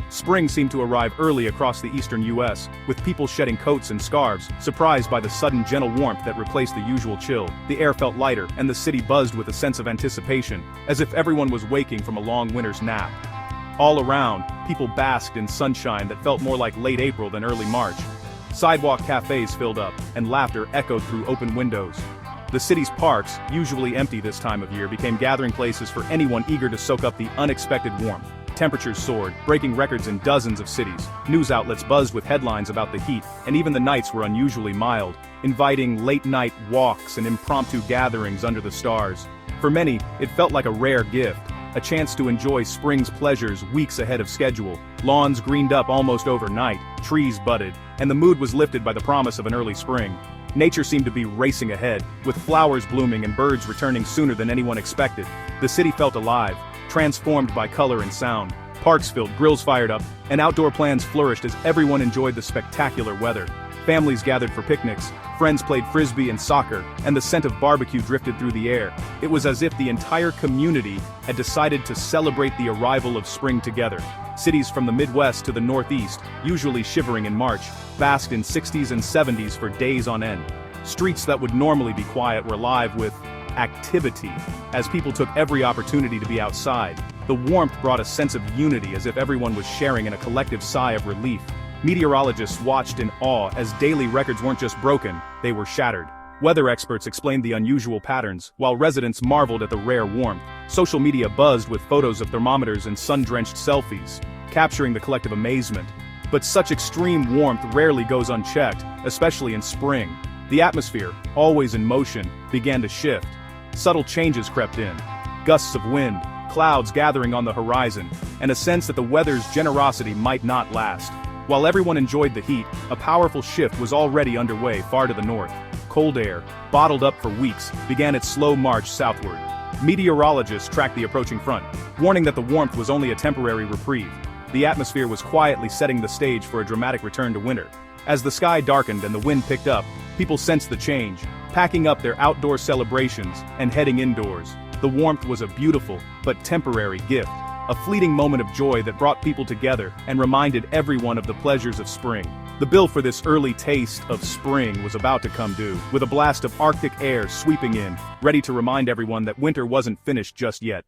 Spring seemed to arrive early across the eastern US, with people shedding coats and scarves, surprised by the sudden gentle warmth that replaced the usual chill. The air felt lighter, and the city buzzed with a sense of anticipation, as if everyone was waking from a long winter's nap. All around, people basked in sunshine that felt more like late April than early March. Sidewalk cafes filled up, and laughter echoed through open windows. The city's parks, usually empty this time of year, became gathering places for anyone eager to soak up the unexpected warmth. Temperatures soared, breaking records in dozens of cities. News outlets buzzed with headlines about the heat, and even the nights were unusually mild, inviting late-night walks and impromptu gatherings under the stars. For many, it felt like a rare gift, a chance to enjoy spring's pleasures weeks ahead of schedule. Lawns greened up almost overnight, trees budded, and the mood was lifted by the promise of an early spring. Nature seemed to be racing ahead, with flowers blooming and birds returning sooner than anyone expected. The city felt alive, transformed by color and sound. Parks filled, grills fired up, and outdoor plans flourished as everyone enjoyed the spectacular weather. Families gathered for picnics, friends played frisbee and soccer, and the scent of barbecue drifted through the air. It was as if the entire community had decided to celebrate the arrival of spring together. Cities from the Midwest to the Northeast, usually shivering in March, basked in 60s and 70s for days on end. Streets that would normally be quiet were alive with activity, as people took every opportunity to be outside. The warmth brought a sense of unity, as if everyone was sharing in a collective sigh of relief. Meteorologists watched in awe as daily records weren't just broken, they were shattered. Weather experts explained the unusual patterns, while residents marveled at the rare warmth. Social media buzzed with photos of thermometers and sun-drenched selfies, capturing the collective amazement. But such extreme warmth rarely goes unchecked, especially in spring. The atmosphere, always in motion, began to shift. Subtle changes crept in. Gusts of wind, clouds gathering on the horizon, and a sense that the weather's generosity might not last. While everyone enjoyed the heat, a powerful shift was already underway far to the north. Cold air, bottled up for weeks, began its slow march southward. Meteorologists tracked the approaching front, warning that the warmth was only a temporary reprieve. The atmosphere was quietly setting the stage for a dramatic return to winter. As the sky darkened and the wind picked up, people sensed the change, packing up their outdoor celebrations and heading indoors. The warmth was a beautiful, but temporary gift, a fleeting moment of joy that brought people together and reminded everyone of the pleasures of spring. The bill for this early taste of spring was about to come due, with a blast of Arctic air sweeping in, ready to remind everyone that winter wasn't finished just yet.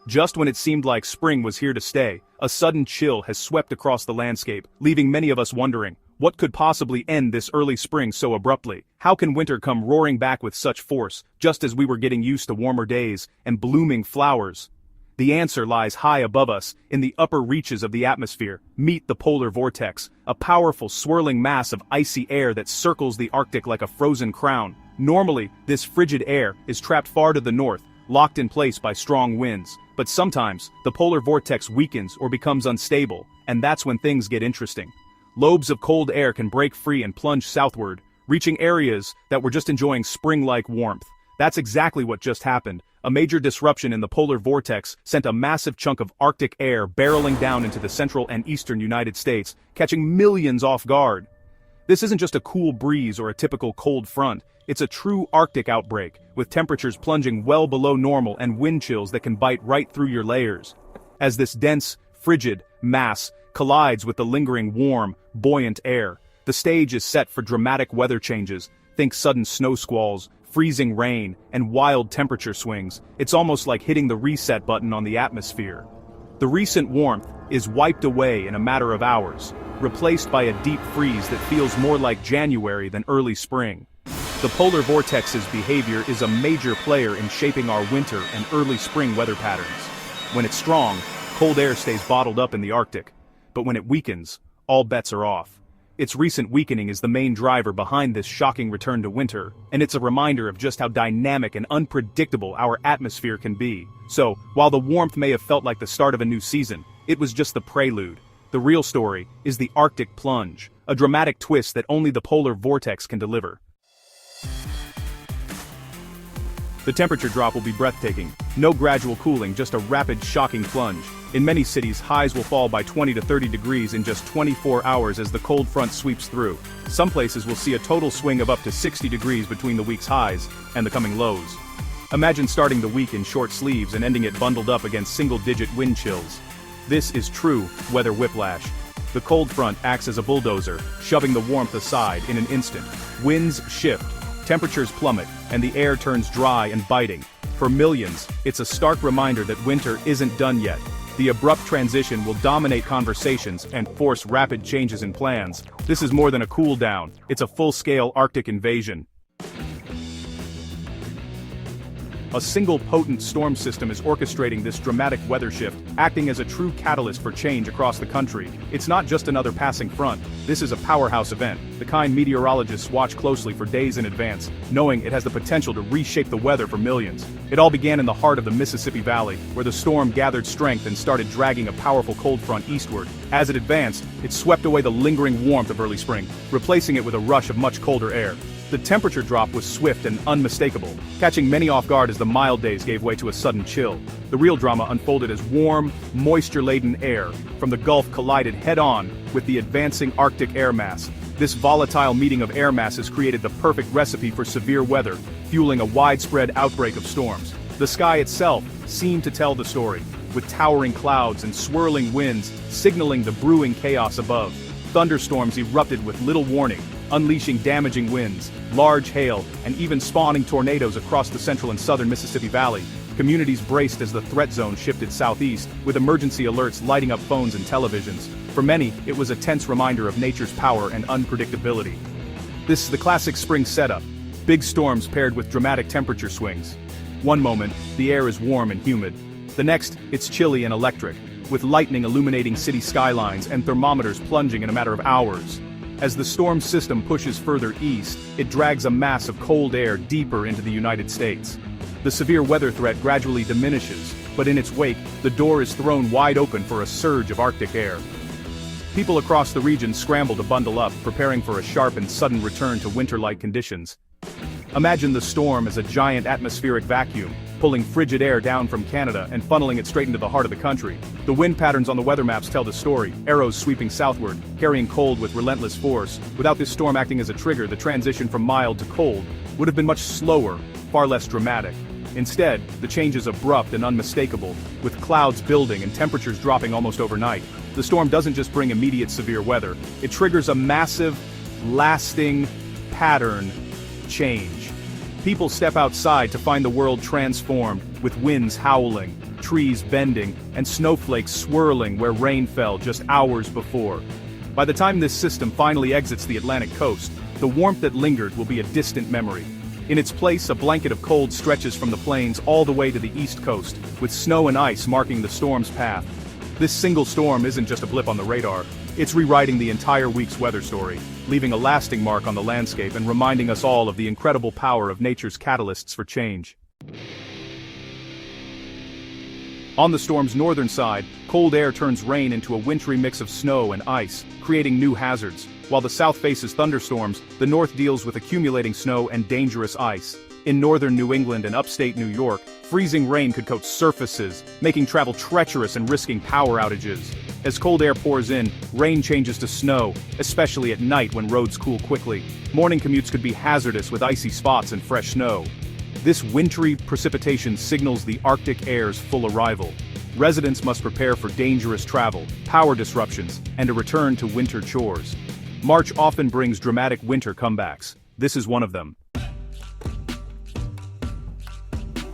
Just when it seemed like spring was here to stay, a sudden chill has swept across the landscape, leaving many of us wondering, what could possibly end this early spring so abruptly? How can winter come roaring back with such force, just as we were getting used to warmer days and blooming flowers? The answer lies high above us, in the upper reaches of the atmosphere. Meet the polar vortex, a powerful swirling mass of icy air that circles the Arctic like a frozen crown. Normally, this frigid air is trapped far to the north, locked in place by strong winds. But sometimes, the polar vortex weakens or becomes unstable, and that's when things get interesting. Lobes of cold air can break free and plunge southward, reaching areas that were just enjoying spring-like warmth. That's exactly what just happened. A major disruption in the polar vortex sent a massive chunk of Arctic air barreling down into the central and eastern United States, catching millions off guard. This isn't just a cool breeze or a typical cold front, it's a true Arctic outbreak, with temperatures plunging well below normal and wind chills that can bite right through your layers. As this dense, frigid mass collides with the lingering warm, buoyant air, the stage is set for dramatic weather changes. Think sudden snow squalls, freezing rain, and wild temperature swings. It's almost like hitting the reset button on the atmosphere. The recent warmth is wiped away in a matter of hours, replaced by a deep freeze that feels more like January than early spring. The polar vortex's behavior is a major player in shaping our winter and early spring weather patterns. When it's strong, cold air stays bottled up in the Arctic. But when it weakens, all bets are off. Its recent weakening is the main driver behind this shocking return to winter, and it's a reminder of just how dynamic and unpredictable our atmosphere can be. So, while the warmth may have felt like the start of a new season, it was just the prelude. The real story is the Arctic plunge, a dramatic twist that only the polar vortex can deliver. The temperature drop will be breathtaking. No gradual cooling, just a rapid, shocking plunge. In many cities, highs will fall by 20 to 30 degrees in just 24 hours as the cold front sweeps through. Some places will see a total swing of up to 60 degrees between the week's highs and the coming lows. Imagine starting the week in short sleeves and ending it bundled up against single-digit wind chills. This is true weather whiplash. The cold front acts as a bulldozer, shoving the warmth aside in an instant. Winds shift, temperatures plummet, and the air turns dry and biting. For millions, it's a stark reminder that winter isn't done yet. The abrupt transition will dominate conversations and force rapid changes in plans. This is more than a cool down, it's a full-scale Arctic invasion. A single potent storm system is orchestrating this dramatic weather shift, acting as a true catalyst for change across the country. It's not just another passing front, this is a powerhouse event, the kind meteorologists watch closely for days in advance, knowing it has the potential to reshape the weather for millions. It all began in the heart of the Mississippi Valley, where the storm gathered strength and started dragging a powerful cold front eastward. As it advanced, it swept away the lingering warmth of early spring, replacing it with a rush of much colder air. The temperature drop was swift and unmistakable, catching many off guard as the mild days gave way to a sudden chill. The real drama unfolded as warm, moisture-laden air from the Gulf collided head-on with the advancing Arctic air mass. This volatile meeting of air masses created the perfect recipe for severe weather, fueling a widespread outbreak of storms. The sky itself seemed to tell the story, with towering clouds and swirling winds signaling the brewing chaos above. Thunderstorms erupted with little warning, unleashing damaging winds, large hail, and even spawning tornadoes across the central and southern Mississippi Valley. Communities braced as the threat zone shifted southeast, with emergency alerts lighting up phones and televisions. For many, it was a tense reminder of nature's power and unpredictability. This is the classic spring setup, big storms paired with dramatic temperature swings. One moment, the air is warm and humid. The next, it's chilly and electric, with lightning illuminating city skylines and thermometers plunging in a matter of hours. As the storm system pushes further east, it drags a mass of cold air deeper into the United States. The severe weather threat gradually diminishes, but in its wake, the door is thrown wide open for a surge of Arctic air. People across the region scramble to bundle up, preparing for a sharp and sudden return to winter-like conditions. Imagine the storm as a giant atmospheric vacuum, pulling frigid air down from Canada and funneling it straight into the heart of the country. The wind patterns on the weather maps tell the story, arrows sweeping southward, carrying cold with relentless force. Without this storm acting as a trigger, the transition from mild to cold would have been much slower, far less dramatic. Instead, the change is abrupt and unmistakable, with clouds building and temperatures dropping almost overnight. The storm doesn't just bring immediate severe weather, it triggers a massive, lasting pattern change. People step outside to find the world transformed, with winds howling, trees bending, and snowflakes swirling where rain fell just hours before. By the time this system finally exits the Atlantic coast, the warmth that lingered will be a distant memory. In its place, a blanket of cold stretches from the plains all the way to the east coast, with snow and ice marking the storm's path. This single storm isn't just a blip on the radar, it's rewriting the entire week's weather story, leaving a lasting mark on the landscape and reminding us all of the incredible power of nature's catalysts for change. On the storm's northern side, cold air turns rain into a wintry mix of snow and ice, creating new hazards. While the south faces thunderstorms, the north deals with accumulating snow and dangerous ice. In northern New England and upstate New York, freezing rain could coat surfaces, making travel treacherous and risking power outages. As cold air pours in, rain changes to snow, especially at night when roads cool quickly. Morning commutes could be hazardous with icy spots and fresh snow. This wintry precipitation signals the Arctic air's full arrival. Residents must prepare for dangerous travel, power disruptions, and a return to winter chores. March often brings dramatic winter comebacks. This is one of them.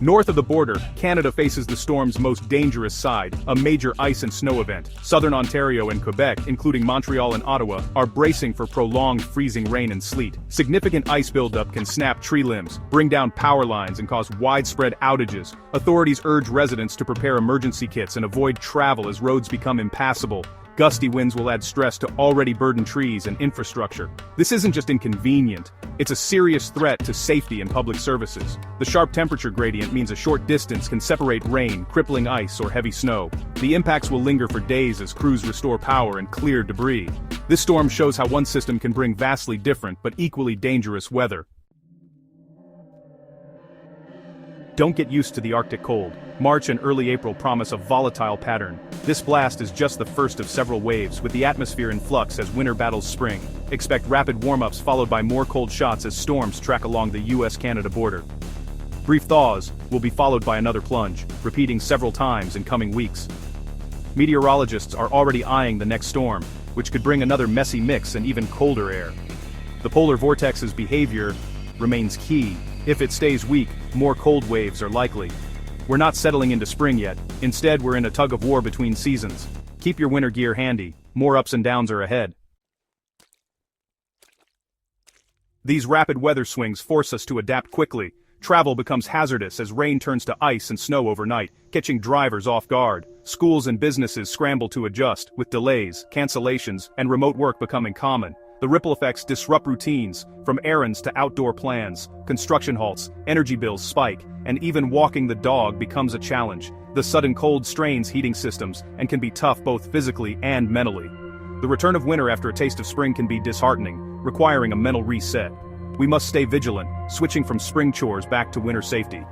North of the border, Canada faces the storm's most dangerous side, a major ice and snow event. Southern Ontario and Quebec, including Montreal and Ottawa, are bracing for prolonged freezing rain and sleet. Significant ice buildup can snap tree limbs, bring down power lines, and cause widespread outages. Authorities urge residents to prepare emergency kits and avoid travel as roads become impassable. Gusty winds will add stress to already burdened trees and infrastructure. This isn't just inconvenient, it's a serious threat to safety and public services. The sharp temperature gradient means a short distance can separate rain, crippling ice, or heavy snow. The impacts will linger for days as crews restore power and clear debris. This storm shows how one system can bring vastly different but equally dangerous weather. Don't get used to the Arctic cold. March and early April promise a volatile pattern. This blast is just the first of several waves, with the atmosphere in flux as winter battles spring. Expect rapid warm-ups followed by more cold shots as storms track along the US-Canada border. Brief thaws will be followed by another plunge, repeating several times in coming weeks. Meteorologists are already eyeing the next storm, which could bring another messy mix and even colder air. The polar vortex's behavior remains key. If it stays weak, more cold waves are likely. We're not settling into spring yet, instead we're in a tug-of-war between seasons. Keep your winter gear handy, more ups and downs are ahead. These rapid weather swings force us to adapt quickly. Travel becomes hazardous as rain turns to ice and snow overnight, catching drivers off guard. Schools and businesses scramble to adjust, with delays, cancellations, and remote work becoming common. The ripple effects disrupt routines, from errands to outdoor plans. Construction halts, energy bills spike, and even walking the dog becomes a challenge. The sudden cold strains heating systems and can be tough both physically and mentally. The return of winter after a taste of spring can be disheartening, requiring a mental reset. We must stay vigilant, switching from spring chores back to winter safety.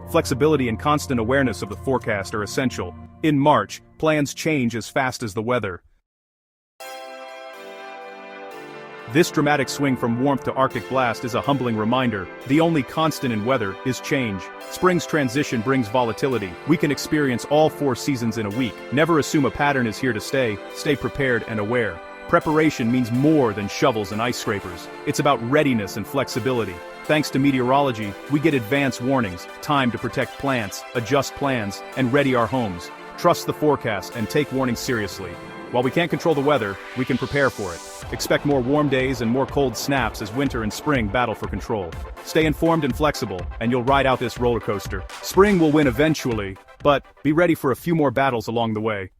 Flexibility and constant awareness of the forecast are essential. In March, plans change as fast as the weather. This dramatic swing from warmth to Arctic blast is a humbling reminder. The only constant in weather is change. Spring's transition brings volatility. We can experience all 4 seasons in a week. Never assume a pattern is here to stay. Stay prepared and aware. Preparation means more than shovels and ice scrapers. It's about readiness and flexibility. Thanks to meteorology, we get advance warnings, time to protect plants, adjust plans, and ready our homes. Trust the forecast and take warnings seriously. While we can't control the weather, we can prepare for it. Expect more warm days and more cold snaps as winter and spring battle for control. Stay informed and flexible, and you'll ride out this roller coaster. Spring will win eventually, but be ready for a few more battles along the way.